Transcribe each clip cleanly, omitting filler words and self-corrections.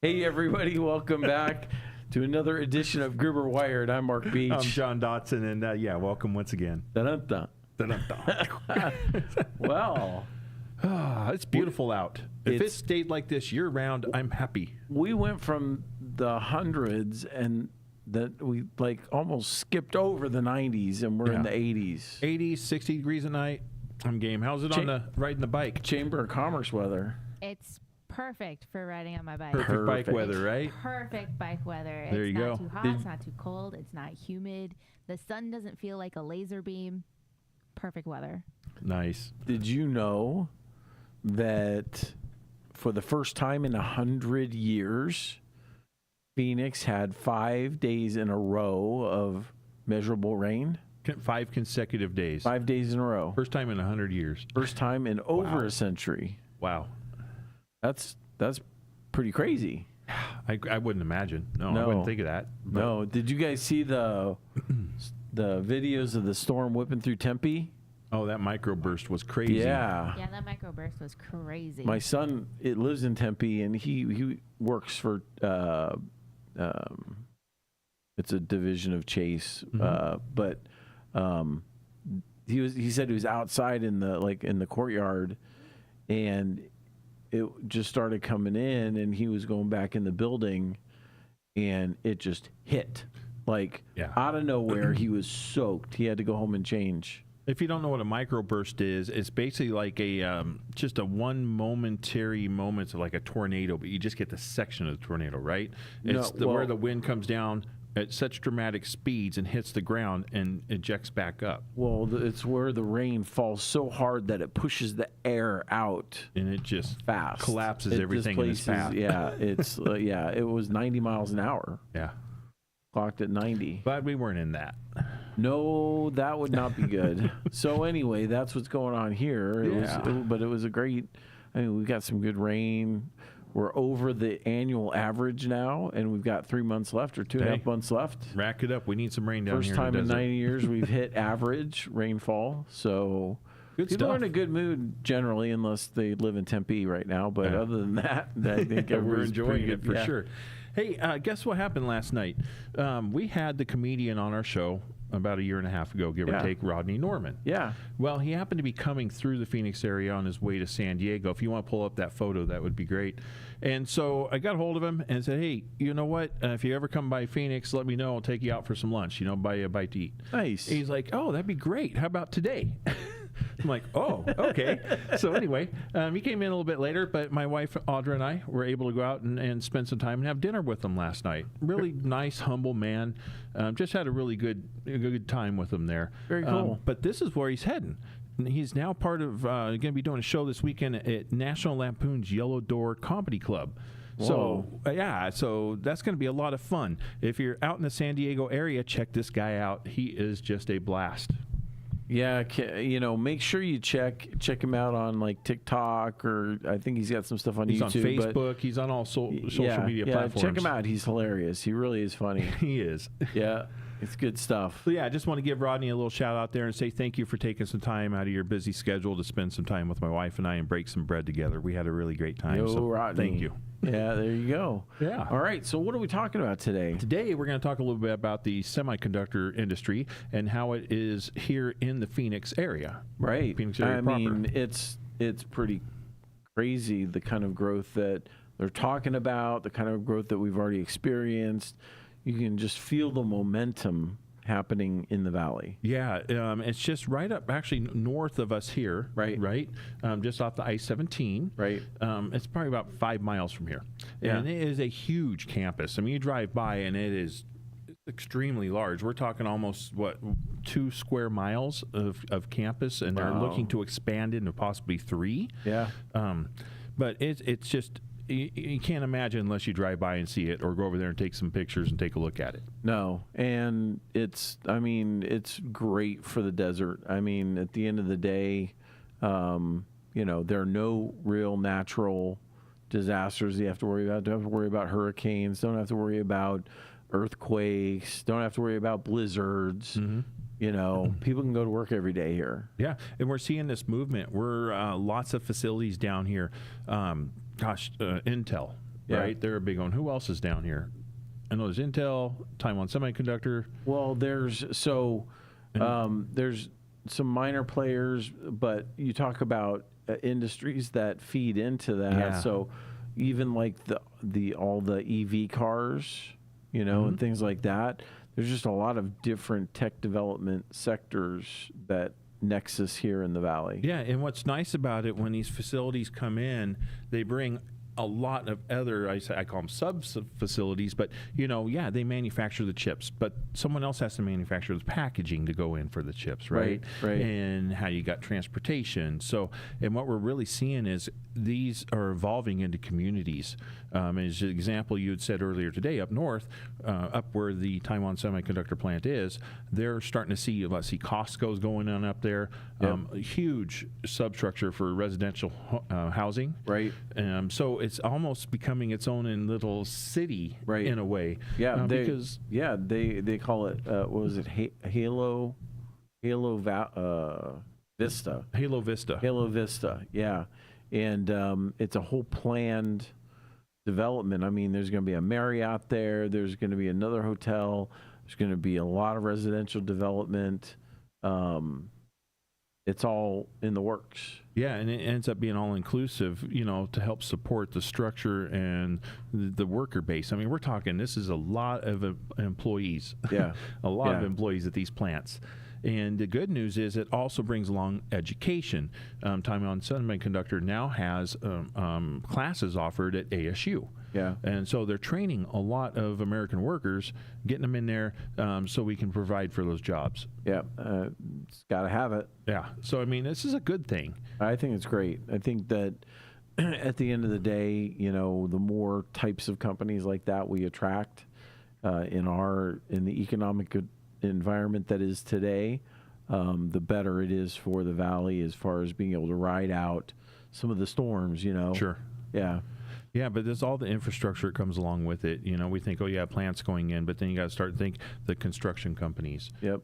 Hey, everybody. Welcome back to another edition of Gruber Wired. I'm Mark Beach. I'm John Dotson, and welcome once again. Dun-dun-dun. Well, it's beautiful out. If it stayed like this year-round, I'm happy. We went from the hundreds and that we like almost skipped over the 90s, and we're in the 80s. 80s, 60 degrees at night. I'm game. How's it on the riding the bike? Chamber of Commerce weather. It's perfect for riding on my bike. Perfect bike weather, right? Perfect bike weather. There it's you not go. too hot, it's not too cold, it's not humid. The sun doesn't feel like a laser beam. Perfect weather. Nice. Did you know that for the first time in 100 years, Phoenix had 5 days in a row of measurable rain? 5 consecutive days. 5 days in a row. First time in 100 years. First time in over a century. Wow. That's pretty crazy. I wouldn't imagine. No, I wouldn't think of that. But No. Did you guys see the videos of the storm whipping through Tempe? Oh, that microburst was crazy. Yeah. Yeah, that microburst was crazy. My son, it lives in Tempe, and he works for it's a division of Chase, but he said he was outside in the courtyard, and it just started coming in, and he was going back in the building, and it just hit out of nowhere. He was soaked. He had to go home and change. If you don't know what a microburst is, it's basically like just a one momentary moment of like a tornado, but you just get the section of the tornado, right? It's where the wind comes down at such dramatic speeds and hits the ground and ejects back up. Well, it's where the rain falls so hard that it pushes the air out, and it just fast collapses everything in its path. Yeah, it's it was 90 miles an hour. Yeah, clocked at 90. Glad we weren't in that. No, that would not be good. So anyway, that's what's going on here. But it was a great. I mean, we got some good rain. We're over the annual average now, and we've got 3 months left or 2.5 months left. Rack it up. We need some rain down here. First time in 90 years we've hit average rainfall. So people are in a good mood generally, unless they live in Tempe right now. But other than that, I think we're enjoying it for sure. Hey, guess what happened last night? We had the comedian on our show about 1.5 years ago, give or take, Rodney Norman. Yeah. Well, he happened to be coming through the Phoenix area on his way to San Diego. If you want to pull up that photo, that would be great. And so I got a hold of him and said, hey, you know what? If you ever come by Phoenix, let me know. I'll take you out for some lunch, buy you a bite to eat. Nice. And he's like, oh, that'd be great. How about today? I'm like, oh, okay. So anyway, he came in a little bit later, but my wife, Audra, and I were able to go out and spend some time and have dinner with him last night. Really nice, humble man. Just had a really good time with him there. Very cool. But this is where he's heading. He's now part of, going to be doing a show this weekend at National Lampoon's Yellow Door Comedy Club. Whoa. So, so that's going to be a lot of fun. If you're out in the San Diego area, check this guy out. He is just a blast. Yeah, make sure you check him out on like TikTok, or I think he's got some stuff on YouTube. He's on Facebook. He's on all social media platforms. Check him out. He's hilarious. He really is funny. He is. Yeah, it's good stuff. So I just want to give Rodney a little shout out there and say thank you for taking some time out of your busy schedule to spend some time with my wife and I and break some bread together. We had a really great time. So Rodney. Thank you. Yeah, there you go. Yeah. All right, so what are we talking about today? Today, we're going to talk a little bit about the semiconductor industry and how it is here in the Phoenix area. Right. Phoenix area proper. I mean, it's pretty crazy, the kind of growth that they're talking about, the kind of growth that we've already experienced. You can just feel the momentum happening in the valley. Yeah, it's just right up, actually north of us here. Right. Just off the I-17. Right. It's probably about 5 miles from here. Yeah. And it is a huge campus. I mean, you drive by and it is extremely large. We're talking almost, 2 square miles of campus, and they're looking to expand into possibly 3. Yeah. But it's just... You can't imagine unless you drive by and see it, or go over there and take some pictures and take a look at it. No, and it's great for the desert. I mean, at the end of the day, there are no real natural disasters you have to worry about. Don't have to worry about hurricanes. Don't have to worry about earthquakes. Don't have to worry about blizzards. Mm-hmm. People can go to work every day here. Yeah, and we're seeing this movement. We're lots of facilities down here. Intel Yeah. right? They're a big one. Who else is down here? I know there's Intel, Taiwan Semiconductor. Well, there's some minor players, but you talk about industries that feed into that. Yeah. So even like all the EV cars, and things like that. There's just a lot of different tech development sectors that nexus here in the valley. Yeah, and what's nice about it, when these facilities come in, they bring a lot of other, I call them sub-facilities, but, they manufacture the chips, but someone else has to manufacture the packaging to go in for the chips, right? Right. And how you got transportation. So, and what we're really seeing is these are evolving into communities. As an example, you had said earlier today, up north, up where the Taiwan Semiconductor plant is, they're starting to see, Costco's going on up there, a huge substructure for residential housing. Right. So it's almost becoming its own in little city, Right. in a way. Yeah, because they call it what was it, Halo Vista. Halo Vista. Halo Vista, yeah, and it's a whole planned development. I mean, there's going to be a Marriott there. There's going to be another hotel. There's going to be a lot of residential development. It's all in the works. Yeah, and it ends up being all inclusive, to help support the structure and the worker base. I mean, we're talking, this is a lot of employees. Yeah. A lot of employees at these plants. And the good news is it also brings along education. Taiwan Semiconductor now has classes offered at ASU. Yeah. And so they're training a lot of American workers, getting them in there so we can provide for those jobs. Yeah, it's got to have it. Yeah. So, I mean, this is a good thing. I think it's great. I think that at the end of the day, the more types of companies like that we attract in the economic environment that is today, the better it is for the valley as far as being able to ride out some of the storms. Sure. Yeah. Yeah, but there's all the infrastructure that comes along with it. We think, plants going in, but then you got to start to think the construction companies. Yep.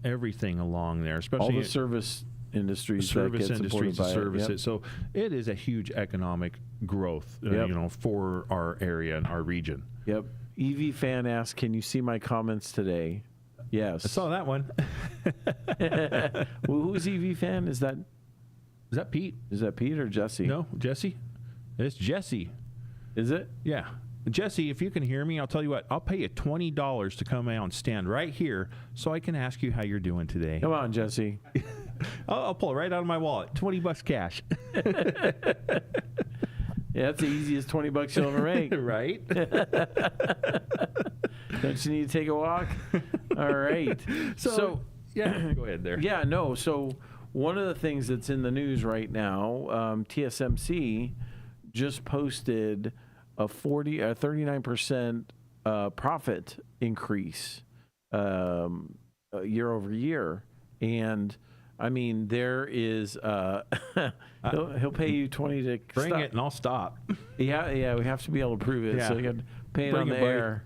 Everything along there, especially all the service industries service that get industries supported to by service it. Yep. it. So it is a huge economic growth, for our area and our region. Yep. EV fan asks, "Can you see my comments today?" Yes. I saw that one. Well, who's EV fan? Is that Pete? Is that Pete or Jesse? No, Jesse. It's Jesse. Is it? Yeah. Jesse, if you can hear me, I'll tell you what, I'll pay you $20 to come out and stand right here so I can ask you how you're doing today. Come on, Jesse. I'll pull it right out of my wallet. $20 cash. Yeah, that's the easiest $20 you'll ever make. Right? Don't you need to take a walk? All right. So yeah, go ahead there. Yeah, no. So one of the things that's in the news right now, TSMC just posted a 39% profit increase year over year, and I mean there is he'll pay you 20 to bring stop. it and I'll stop. Yeah, we have to be able to prove it. Yeah. So you got to pay it Bring on the it, air.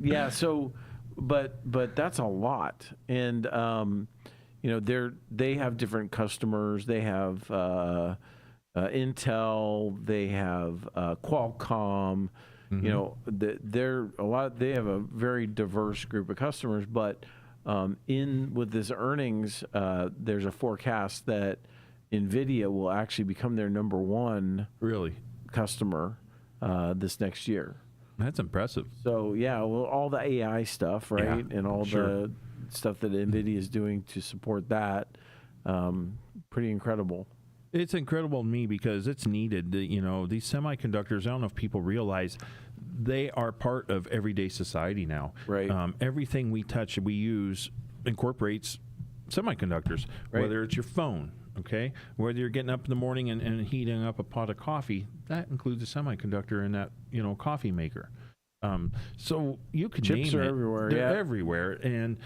Yeah. So, but that's a lot, and they have different customers. They have Intel. They have Qualcomm. Mm-hmm. They have a very diverse group of customers. But with this earnings, there's a forecast that NVIDIA will actually become their number one Really? customer this next year. That's impressive. So yeah, well, all the AI stuff, right, and all sure. the stuff that NVIDIA is doing to support that, pretty incredible. It's incredible to me because it's needed. These semiconductors, I don't know if people realize, they are part of everyday society now. Right. Everything we touch, we use, incorporates semiconductors, Right. whether it's your phone, okay? Whether you're getting up in the morning and heating up a pot of coffee, that includes a semiconductor in that, coffee maker. So you can Chips name are it. everywhere, They're yeah. everywhere. And,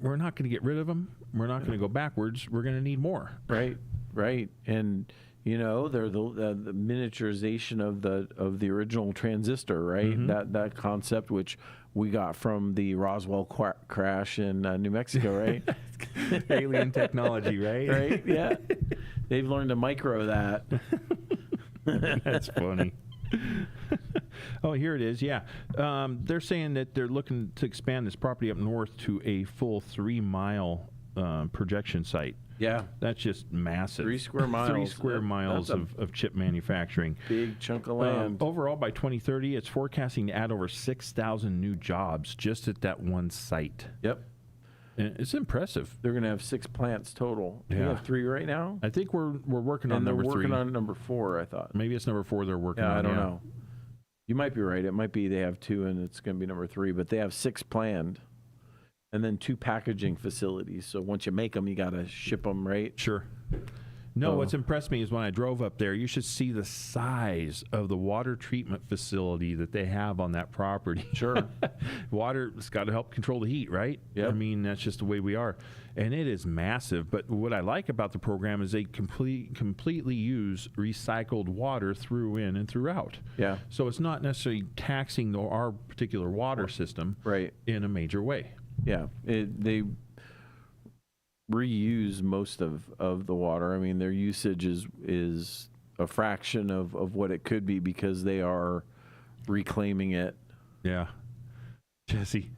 we're not going to get rid of them. We're not going to go backwards. We're going to need more. Right. And they're the miniaturization of the original transistor, right? Mm-hmm. That concept which we got from the Roswell crash in New Mexico, right? Alien technology, right? Right. Yeah. They've learned to micro that. That's funny. Oh, here it is. Yeah. They're saying that they're looking to expand this property up north to a full 3-mile projection site. Yeah. That's just massive. 3 square miles. 3 square miles That's of chip manufacturing. big chunk of land. Overall, by 2030, it's forecasting to add over 6,000 new jobs just at that one site. Yep. And it's impressive. They're going to have 6 plants total. Yeah. They have 3 right now. I think we're working on And they're number 3. working on number 4, I thought. Maybe it's number 4 they're working on. I don't know. You might be right. It might be they have 2 and it's going to be number 3, but they have 6 planned. And then 2 packaging facilities. So once you make them, you got to ship them, right? Sure. No, So- what's impressed me is when I drove up there, you should see the size of the water treatment facility that they have on that property. Sure. Water's got to help control the heat, right? Yep. I mean, that's just the way we are. And it is massive. But what I like about the program is they completely use recycled water through in and throughout. Yeah. So it's not necessarily taxing our particular water system Right. in a major way. Yeah. They reuse most of the water. I mean, their usage is a fraction of what it could be because they are reclaiming it. Yeah. Jesse,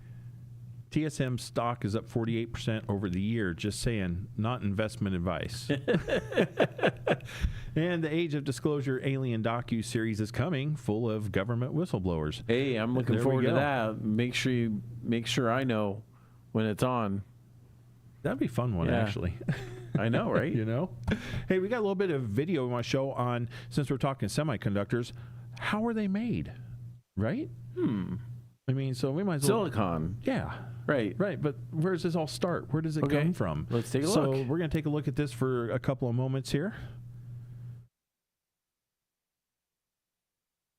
TSM stock is up 48% over the year. Just saying, not investment advice. And the Age of Disclosure Alien docu-series is coming, full of government whistleblowers. Hey, I'm looking There we forward to go. that. Make sure I know when it's on. That'd be a fun one, Yeah. actually. I know, right? You know? Hey, we got a little bit of video we want to show on, since we're talking semiconductors, how are they made? Right? I mean, so we might as well... Silicon. Yeah. Right. Right, but where does this all start? Where does it Okay. come from? Let's take a So look. we're going to take a look at this for a couple of moments here.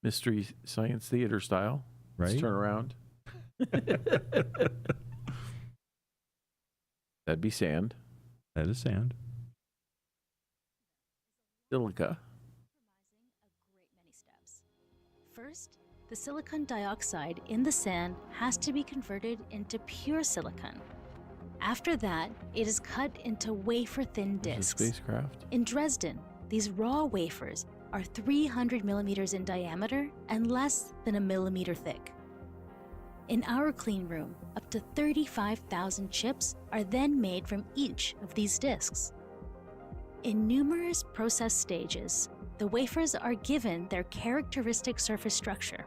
Mystery Science Theater style. Right. Let's turn around. That'd be sand. That is sand. Silica. A great many steps. First, the silicon dioxide in the sand has to be converted into pure silicon. After that, it is cut into wafer-thin There's a discs. spacecraft. In Dresden, these raw wafers are 300 millimeters in diameter and less than a millimeter thick. In our clean room, up to 35,000 chips are then made from each of these discs. In numerous process stages, the wafers are given their characteristic surface structure.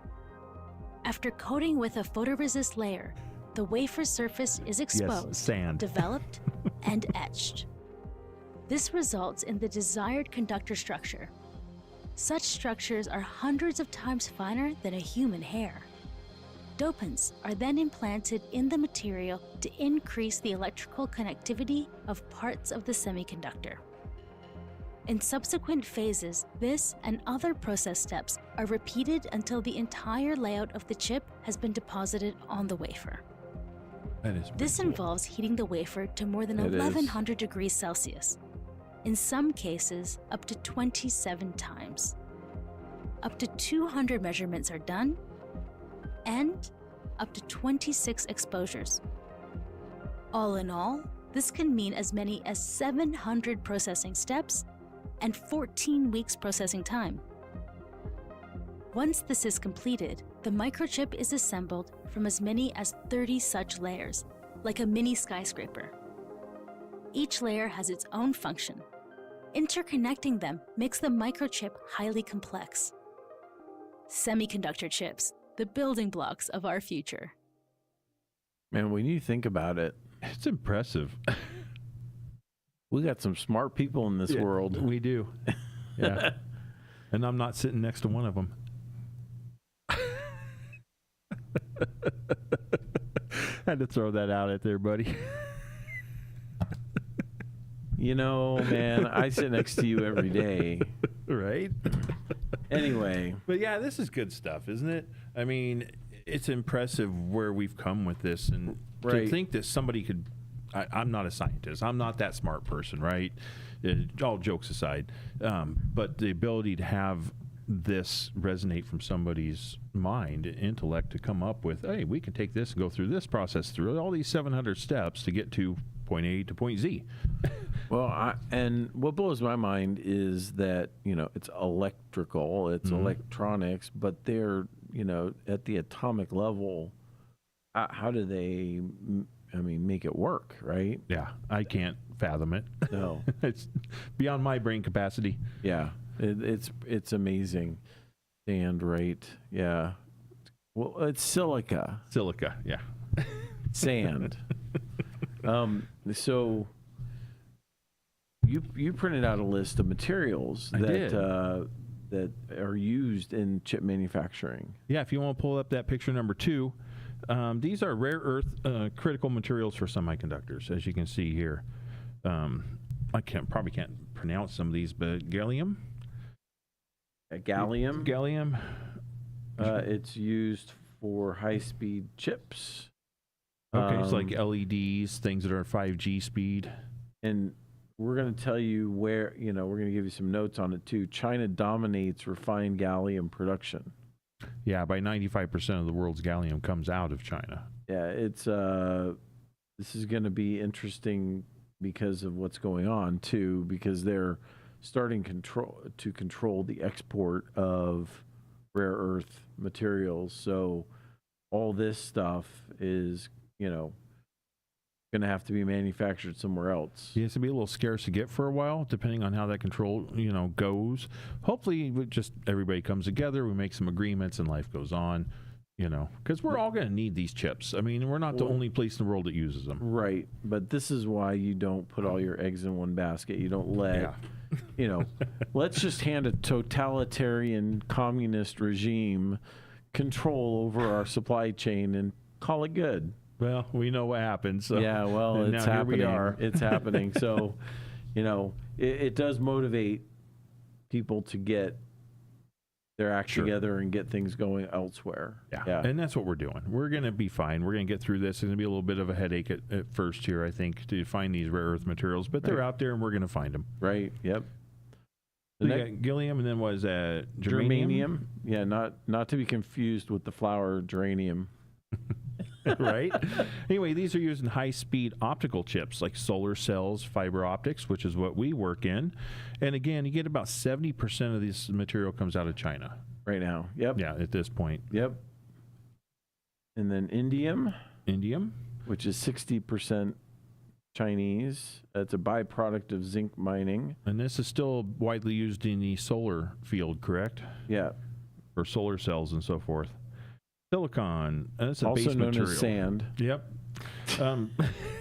After coating with a photoresist layer, the wafer surface is exposed, sand. developed, and etched. This results in the desired conductor structure. Such structures are hundreds of times finer than a human hair. Dopants are then implanted in the material to increase the electrical connectivity of parts of the semiconductor. In subsequent phases, this and other process steps are repeated until the entire layout of the chip has been deposited on the wafer. That is This involves heating the wafer to more than It is. 1100 degrees Celsius. In some cases, up to 27 times. Up to 200 measurements are done, and up to 26 exposures. All in all, this can mean as many as 700 processing steps and 14 weeks processing time. Once this is completed, the microchip is assembled from as many as 30 such layers, like a mini skyscraper. Each layer has its own function. Interconnecting them makes the microchip highly complex. Semiconductor chips, the building blocks of our future. Man, when you think about it, It's impressive. we got some smart people in this world. We do. Yeah. And I'm not sitting next to one of them. Had to throw that out at there, buddy. You know, man, I sit next to you every day. Right? Anyway, But yeah, this is good stuff, isn't it? I mean, it's impressive where we've come with this. And to Right. think that somebody could... I'm not a scientist. I'm not that smart person, right? All jokes aside. But the ability to have this resonate from somebody's mind, intellect, to come up with, hey, we can take this and go through this process, through all these 700 steps to get to point A to point Z. Well, and what blows my mind is that, it's electrical, it's electronics, but they're, at the atomic level, how do they, make it work, right? Yeah, I can't fathom it. No. It's beyond my brain capacity. Yeah, it's amazing. Sand, right? Yeah. Well, it's silica. Silica, yeah. Sand. So you printed out a list of materials I did. That are used in chip manufacturing. Yeah, if you want to pull up that picture number 2, these are rare earth critical materials for semiconductors, as you can see here. I probably can't pronounce some of these, but gallium. Gallium. Gallium. It's used for high-speed chips. Okay, it's like LEDs, things that are 5G speed. And we're going to tell you where, we're going to give you some notes on it too. China dominates refined gallium production. Yeah, by 95% of the world's gallium comes out of China. Yeah, it's this is going to be interesting because of what's going on too, because they're starting to control the export of rare earth materials. So all this stuff is, going to have to be manufactured somewhere else. Yeah, it's going to be a little scarce to get for a while, depending on how that control, goes. Hopefully, just everybody comes together, we make some agreements, and life goes on, because we're all going to need these chips. I mean, we're not the only place in the world that uses them. Right, but this is why you don't put all your eggs in one basket. You don't let, let's just hand a totalitarian communist regime control over our supply chain and call it good. Well, we know what happens. So. Yeah, well, it's happening. Here we are. It's happening. So, it does motivate people to get their act together and get things going elsewhere. Yeah, and that's what we're doing. We're going to be fine. We're going to get through this. It's going to be a little bit of a headache at first here, I think, to find these rare earth materials, but they're out there and we're going to find them. Right, yep. So you got gallium, and then what is that? Germanium? Yeah, not to be confused with the flower geranium. Right? Anyway, these are used in high-speed optical chips like solar cells, fiber optics, which is what we work in. And again, you get about 70% of this material comes out of China. Right now. Yep. Yeah, at this point. Yep. And then indium. Indium. Which is 60% Chinese. It's a byproduct of zinc mining. And this is still widely used in the solar field, correct? Yeah. For solar cells and so forth. Silicon, that's a also base known material. as sand. Yep.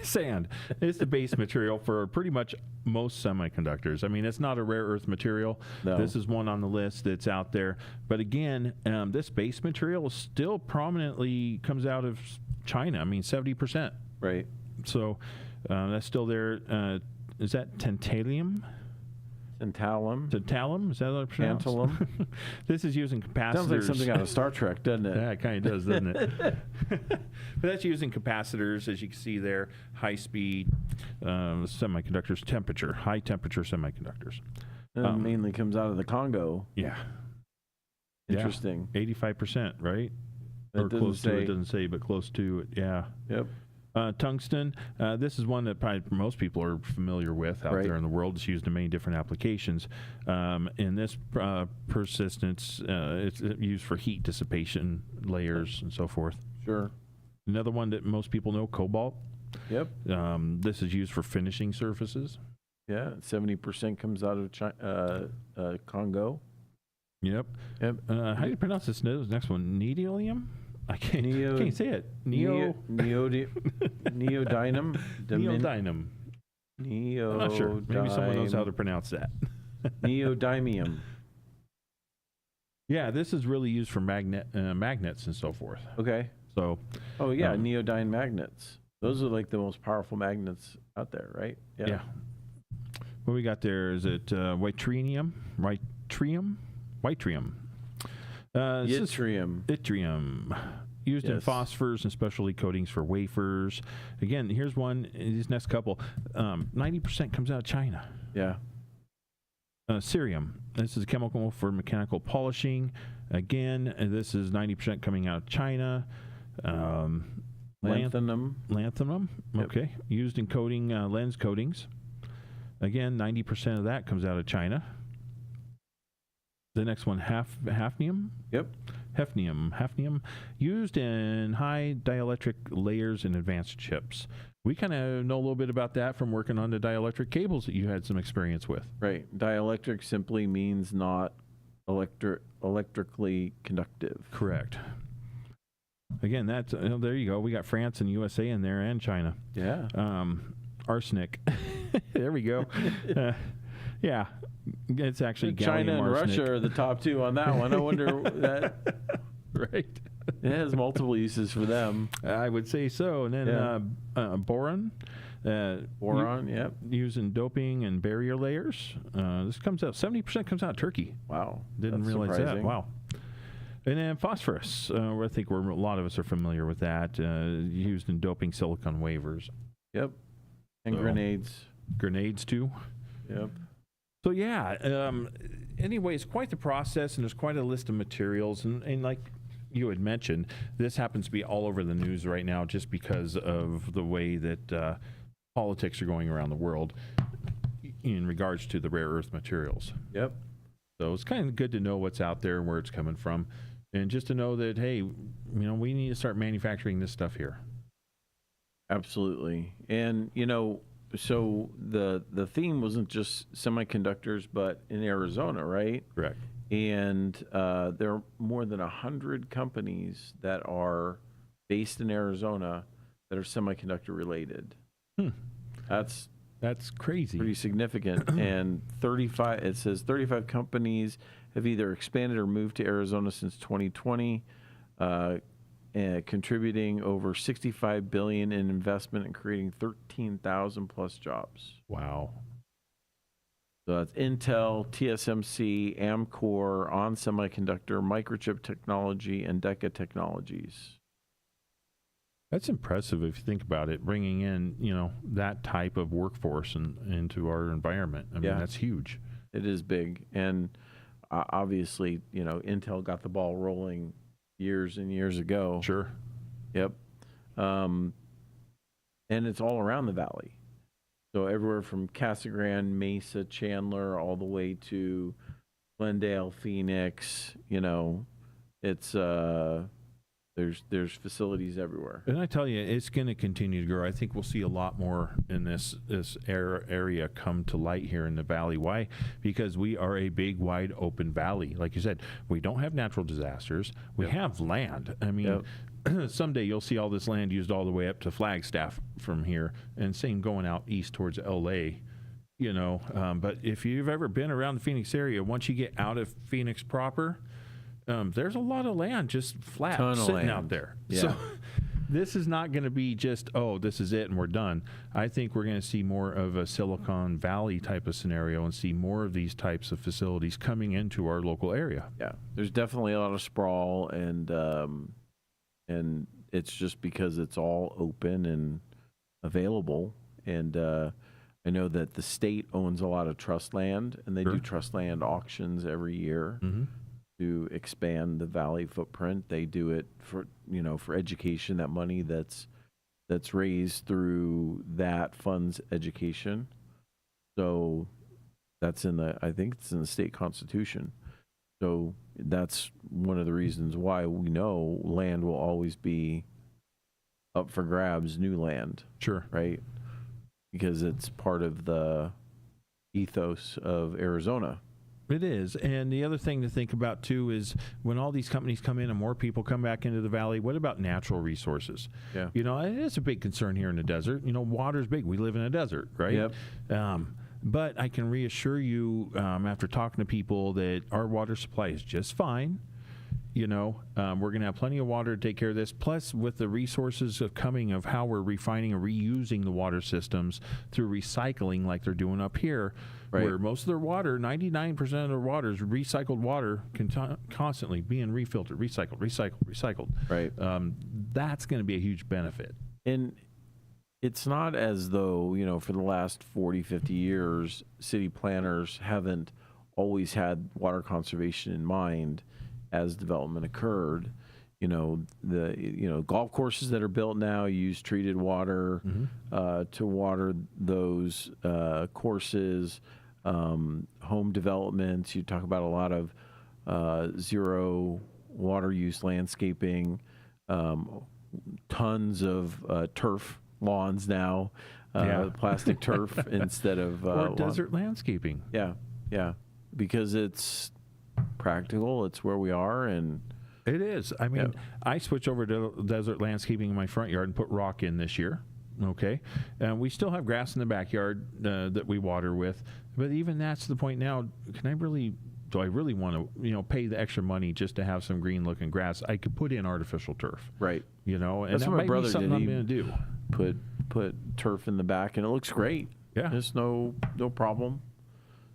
Sand. It's the base material for pretty much most semiconductors. I mean, it's not a rare earth material. No. This is one on the list that's out there. But again, this base material still prominently comes out of China. I mean, 70%. Right. So that's still there. Is that tantalum? Tantalum? Is that how it's pronounced? Tantalum. This is using capacitors. Sounds like something out of Star Trek, doesn't it? Yeah, it kind of does, doesn't it? But that's using capacitors, as you can see there, high-speed semiconductors, high-temperature semiconductors. And it mainly comes out of the Congo. Yeah. Interesting. Yeah. 85%, right? That or close to it. Doesn't say, but close to it. Yeah. Yep. Tungsten. This is one that probably most people are familiar with out there in the world. It's used in many different applications. In this persistence, it's used for heat dissipation layers and so forth. Sure. Another one that most people know, cobalt. Yep. This is used for finishing surfaces. Yeah, 70% comes out of Congo. Yep. How do you pronounce this next one? Neodymium? I can't say it. Neodymium. Neodymium. I'm not sure. Maybe someone knows how to pronounce that. Neodymium. Yeah, this is really used for magnets and so forth. Okay. So. Oh yeah, neodyne magnets. Those are like the most powerful magnets out there, right? Yeah. What we got there is it yttrium? Yttrium. Yttrium. Used in phosphors and specialty coatings for wafers. Again, here's one. These next couple, 90% comes out of China. Yeah. Cerium. This is a chemical for mechanical polishing. Again, this is 90% coming out of China. Lanthanum. Lanthanum. Okay. Used in coating lens coatings. Again, 90% of that comes out of China. The next one, hafnium. Yep. Hafnium, used in high dielectric layers in advanced chips. We kind of know a little bit about that from working on the dielectric cables that you had some experience with. Right. Dielectric simply means not electrically conductive. Correct. Again, that's there you go. We got France and USA in there, and China. Yeah. Arsenic. There we go. Yeah, it's actually China and arsenic. Russia are the top two on that one. I wonder that. Right. It has multiple uses for them. I would say so. And then boron. Boron, yep. Used in doping and barrier layers. This comes out, 70% comes out of Turkey. Wow. Didn't That's realize surprising. that. Wow. And then phosphorus. I think a lot of us are familiar with that. Used in doping silicon wafers. Yep. And So- grenades. Grenades, too. Yep. So, yeah. Anyway, it's quite the process, and there's quite a list of materials. And like you had mentioned, this happens to be all over the news right now just because of the way that politics are going around the world in regards to the rare earth materials. Yep. So it's kind of good to know what's out there and where it's coming from, and just to know that, hey, we need to start manufacturing this stuff here. Absolutely. And, so the theme wasn't just semiconductors, but in Arizona, right? Correct. And there are more than 100 companies that are based in Arizona that are semiconductor related. That's crazy. pretty significant. And it says 35 companies have either expanded or moved to Arizona since 2020, contributing over $65 billion in investment and creating 13,000 plus jobs. Wow. So that's Intel, TSMC, Amkor, On Semiconductor, Microchip Technology, and Deca Technologies. That's impressive if you think about it, bringing in, that type of workforce into our environment. I mean, Yeah. that's huge. It is big. And obviously, Intel got the ball rolling years and years ago. Sure. Yep. And it's all around the valley. So everywhere from Casa Grande, Mesa, Chandler, all the way to Glendale, Phoenix, it's there's facilities everywhere. And I tell you, it's going to continue to grow. I think we'll see a lot more in this area come to light here in the valley. Why? Because we are a big, wide open valley. Like you said, we don't have natural disasters. We have land. I mean, someday you'll see all this land used all the way up to Flagstaff from here, and same going out east towards L.A., But if you've ever been around the Phoenix area, once you get out of Phoenix proper, there's a lot of land just flat sitting out there. Yeah. So this is not going to be just, this is it and we're done. I think we're going to see more of a Silicon Valley type of scenario and see more of these types of facilities coming into our local area. Yeah, there's definitely a lot of sprawl, and it's just because it's all open and available. And I know that the state owns a lot of trust land, and they do trust land auctions every year. Mm-hmm. To expand the valley footprint. They do it for education. That money that's raised through that funds education. So that's I think it's in the state constitution. So that's one of the reasons why we know land will always be up for grabs, new land. Sure. Right? Because it's part of the ethos of Arizona. It is. And the other thing to think about, too, is when all these companies come in and more people come back into the valley, what about natural resources? Yeah. It's a big concern here in the desert. Water's big. We live in a desert, right? Yep. But I can reassure you, after talking to people, that our water supply is just fine. We're going to have plenty of water to take care of this. Plus, with the resources coming of how we're refining and reusing the water systems through recycling like they're doing up here, right. Where most of their water, 99% of their water is recycled water, constantly being refiltered, recycled. Right. That's going to be a huge benefit. And it's not as though, for the last 40, 50 years, city planners haven't always had water conservation in mind as development occurred. the golf courses that are built now use treated water to water those courses. Home developments, you talk about a lot of zero water use landscaping, tons of turf lawns now, plastic turf instead of or desert landscaping. Yeah, because it's practical. It's where we are, and it is. I mean, I switched over to desert landscaping in my front yard and put rock in this year. Okay, and we still have grass in the backyard that we water with, but even that's the point now. Do I really want to, pay the extra money just to have some green looking grass? I could put in artificial turf, right? And that's that what my might brother be something did. I'm going to do. Put turf in the back, and it looks great. Yeah, there's no problem.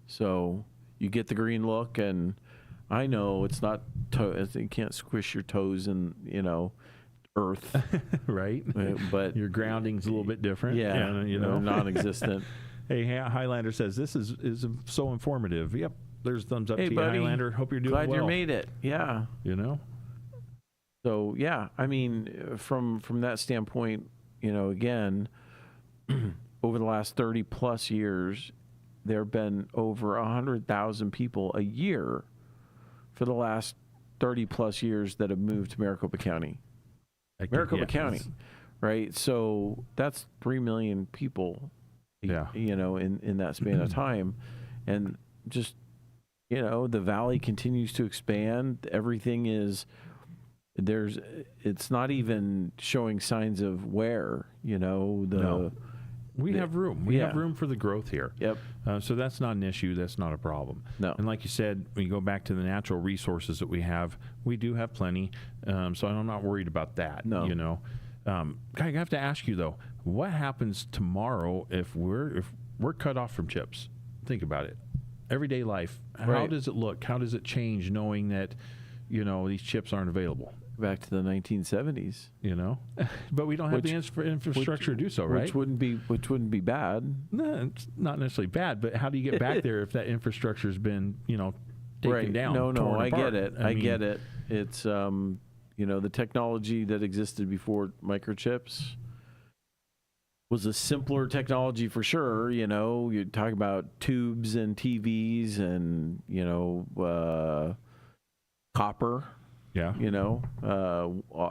So you get the green look, and I know it's not. You can't squish your toes in, earth, right? But your grounding's a little bit different. Yeah, non-existent. Hey, Highlander says this is so informative. Yep, there's thumbs up to you, buddy. Highlander. Hope you're doing Glad well. you made it. Yeah. So yeah, I mean, from that standpoint, again, over the last 30 plus years, there have been over 100,000 people a year for the last 30 plus years that have moved to Maricopa County. Maricopa County, right? So that's 3 million people, in that span of time. And just, the valley continues to expand. Everything it's not even showing signs of wear, We have room. We have room for the growth here. Yep. So that's not an issue. That's not a problem. No. And like you said, when you go back to the natural resources that we do have plenty. So I'm not worried about that. No. I have to ask you though, what happens tomorrow if we're cut off from chips? Think about it. Everyday life. How Right. does it look? How does it change knowing that, these chips aren't available? Back to the 1970s, but we don't have the infrastructure to do so, right? Which wouldn't be bad. No, it's not necessarily bad, but how do you get back there if that infrastructure's been, taken down? No, I apart? get it. I get it. It's the technology that existed before microchips was a simpler technology for sure. You talk about tubes and TVs and copper. Yeah.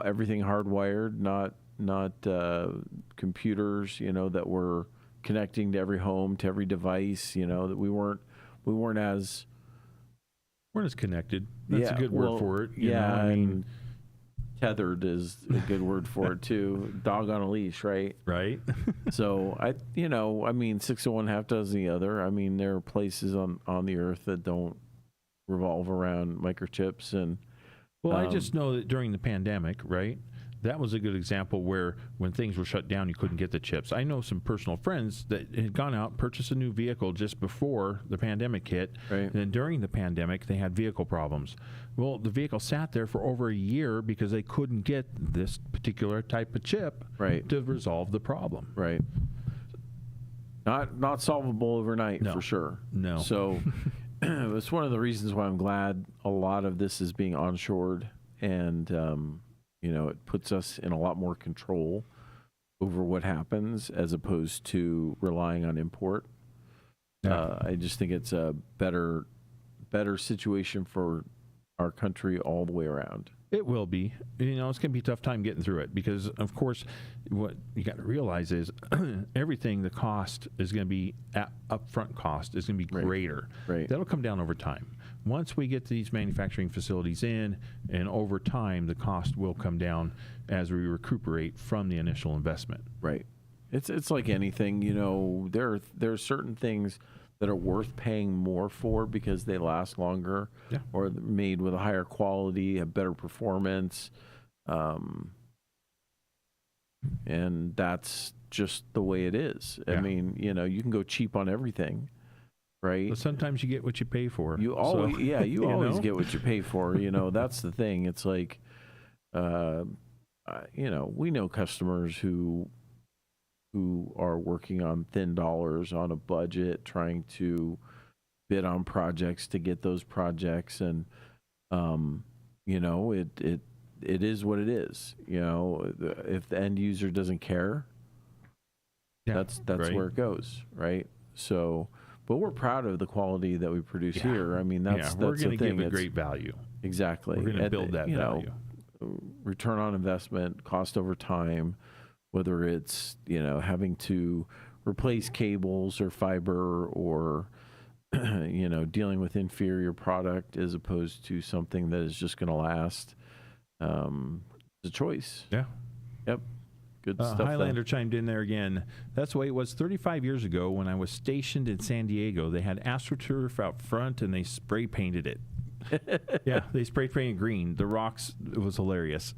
Everything hardwired, not computers, that were connecting to every home, to every device, that we weren't as connected. That's a good word for it. I mean, tethered is a good word for it too. Dog on a leash, right? Right. So 6 of one, half dozen the other. I mean, there are places on the earth that don't revolve around microchips and. Well, I just know that during the pandemic, right, that was a good example where when things were shut down, you couldn't get the chips. I know some personal friends that had gone out, purchased a new vehicle just before the pandemic hit. Right. And then during the pandemic, they had vehicle problems. Well, the vehicle sat there for over a year because they couldn't get this particular type of chip to resolve the problem. Right. Not solvable overnight, for sure. No. So it's one of the reasons why I'm glad a lot of this is being onshored, and it puts us in a lot more control over what happens as opposed to relying on import. I just think it's a better situation for our country all the way around. It will be. It's going to be a tough time getting through it because, of course, what you got to realize is everything, the cost is going to be upfront cost is going to be greater. Right. That'll come down over time. Once we get these manufacturing facilities in, and over time, the cost will come down as we recuperate from the initial investment. Right. It's like anything, there are certain things that are worth paying more for because they last longer, or they're made with a higher quality, a better performance, and that's just the way it is. I mean, you can go cheap on everything, right? But sometimes you get what you pay for. You always, you always get what you pay for. That's the thing. It's like, we know customers who are working on thin dollars on a budget, trying to bid on projects to get those projects, and it is what it is. You know, if the end user doesn't care, that's right. where it goes, right? So, but we're proud of the quality that we produce here. I mean, that's we're going to the thing. give a great value. Exactly. We're going to build that value. Return on investment, cost over time, whether it's, you know, having to replace cables or fiber or, you know, dealing with inferior product as opposed to something that is just going to last. It's a choice. Yeah. Yep. Good stuff. Highlander chimed in there again. That's the way it was 35 years ago when I was stationed in San Diego. They had AstroTurf out front and they spray painted it. Yeah, they spray painted green. The rocks, it was hilarious.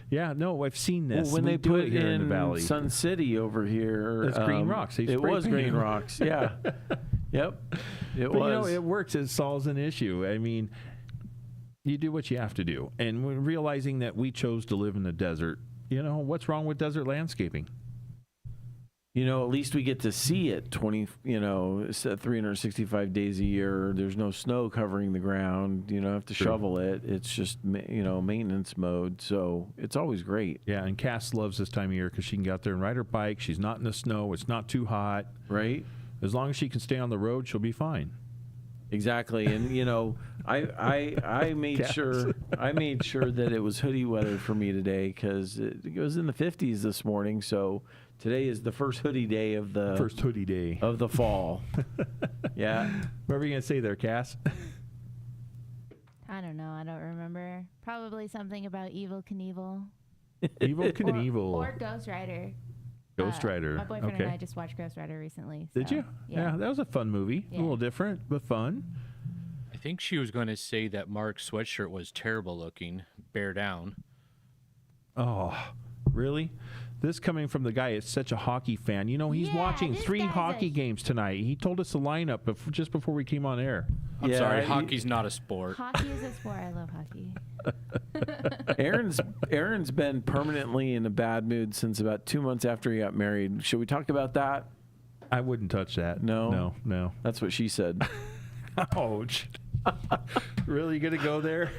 Yeah, no, I've seen this. Well, when they do put it here in the valley. Sun City over here, It's green rocks. They it spray was painted green them. rocks. Yeah. Yep. It But was. you know, it works. It solves an issue. I mean, you do what you have to do. And when realizing that we chose to live in the desert, you know, what's wrong with desert landscaping? You know, at least we get to see it 365 days a year. There's no snow covering the ground. You don't have to shovel it. It's just, you know, maintenance mode. So it's always great. Yeah, and Cass loves this time of year because she can get out there and ride her bike. She's not in the snow. It's not too hot. Right? As long as she can stay on the road, she'll be fine. Exactly. And, you know, I made sure that it was hoodie weather for me today because it was in the 50s this morning. So today is the first hoodie day of the fall. Yeah. What were you going to say there, Cass? I don't know. I don't remember. Probably something about Evel Knievel. Evil Knievel. Or Ghost Rider. Ghost Rider. My boyfriend and I just watched Ghost Rider recently. Did so, you? Yeah, that was a fun movie. Yeah. A little different, but fun. I think she was going to say that Mark's sweatshirt was terrible looking. Bear down. Oh, really? This coming from the guy is such a hockey fan. You know, he's watching this 3 guy's hockey games tonight. He told us the lineup just before we came on air. I'm sorry, hockey's not a sport. Hockey is a sport. I love hockey. Aaron's been permanently in a bad mood since about 2 months after he got married. Should we talk about that? I wouldn't touch that. No. No. That's what she said. Ouch. Really going to go there?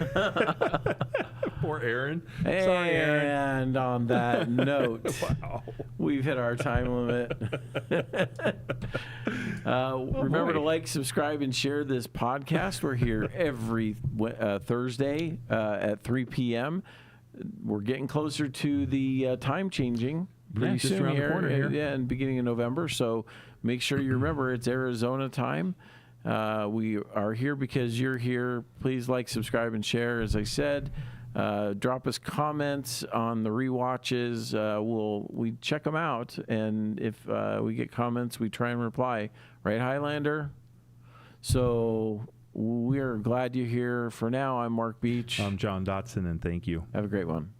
Poor Aaron. Sorry, Aaron. And on that note, Wow. we've hit our time limit. Remember to like, subscribe, and share this podcast. We're here every Thursday at 3 p.m. We're getting closer to the time changing pretty just soon around the here. corner here. Yeah, in beginning of November. So make sure you remember it's Arizona time. We are here because you're here. Please like, subscribe, and share. As I said, drop us comments on the rewatches. We check them out, and if we get comments, we try and reply. Right, Highlander? So we're glad you're here. For now, I'm Mark Beach. I'm John Dotson, and thank you. Have a great one.